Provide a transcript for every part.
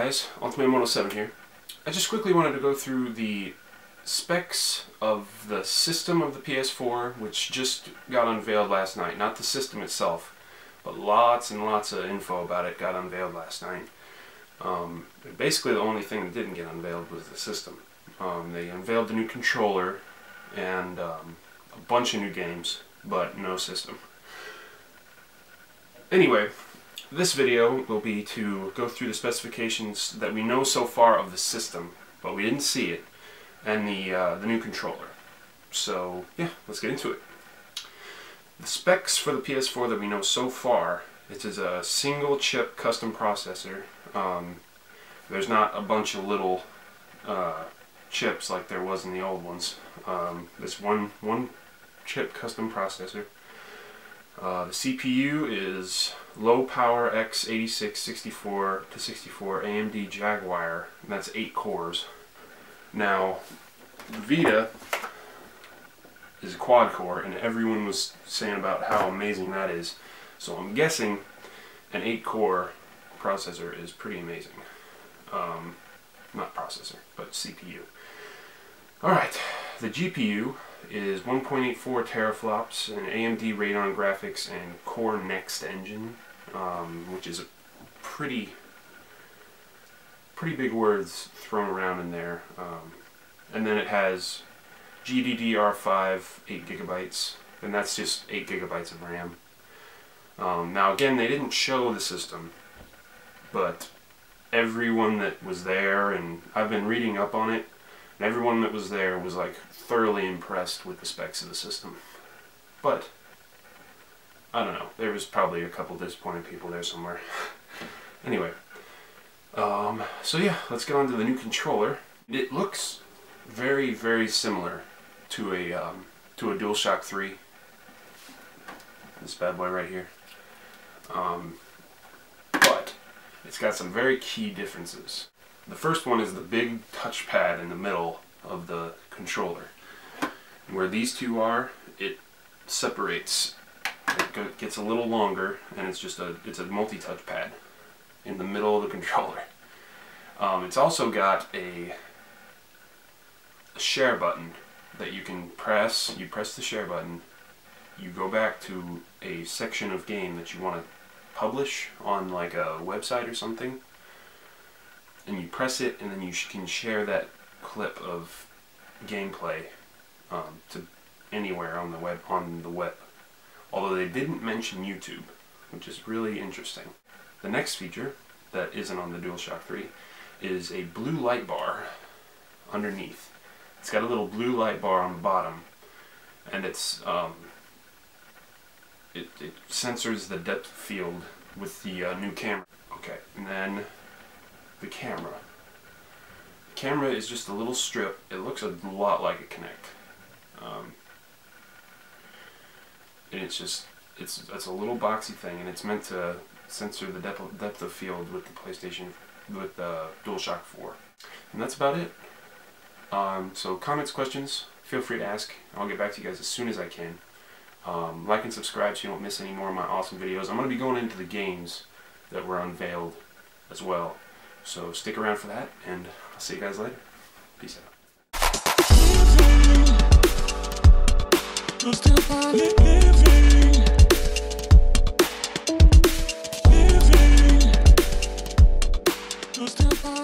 guys, Ultimate107 here. I just quickly wanted to go through the specs of the system of the PS4, which just got unveiled last night. Not the system itself, but lots and lots of info about it got unveiled last night. Basically the only thing that didn't get unveiled was the system. They unveiled the new controller and a bunch of new games, but no system. Anyway, this video will be to go through the specifications that we know so far of the system, but we didn't see it, and the new controller. So yeah, let's get into it. The specs for the PS4 that we know so far, it is a single chip custom processor. There's not a bunch of little chips like there was in the old ones. This one chip custom processor. The CPU is low power x86 64 to 64 AMD Jaguar, and that's 8 cores. Now, the Vita is a quad core, and everyone was saying about how amazing that is. So I'm guessing an 8 core processor is pretty amazing. Not processor, but CPU. Alright, the GPU is 1.84 teraflops, an AMD Radeon graphics and Core Next engine, which is a pretty big words thrown around in there. And then it has GDDR5 8 gigabytes, and that's just 8 gigabytes of RAM. Now again, they didn't show the system, but everyone that was there, and I've been reading up on it, and everyone that was there was like thoroughly impressed with the specs of the system. But I don't know, there was probably a couple disappointed people there somewhere. Anyway, so yeah, let's get on to the new controller. It looks very, very similar to a DualShock 3. This bad boy right here. But it's got some very key differences. The first one is the big touchpad in the middle of the controller. Where these two are, it separates. It gets a little longer, and it's a multi-touch pad in the middle of the controller. It's also got a share button that you can press. You press the share button, you go back to a section of game that you want to publish on like a website or something, and you press it, and then you can share that clip of gameplay to anywhere on the web. Although they didn't mention YouTube, which is really interesting. The next feature that isn't on the DualShock 3 is a blue light bar underneath. It's got a little blue light bar on the bottom, and it's it sensors the depth of field with the new camera. Okay, and then the camera. The camera is just a little strip. It looks a lot like a Kinect. And it's a little boxy thing, and it's meant to sensor the depth of field with the DualShock 4. And that's about it. So comments, questions, feel free to ask. I'll get back to you guys as soon as I can. Like and subscribe so you don't miss any more of my awesome videos. I'm going to be going into the games that were unveiled as well. So stick around for that, and I'll see you guys later. Peace out.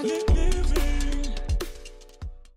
Living.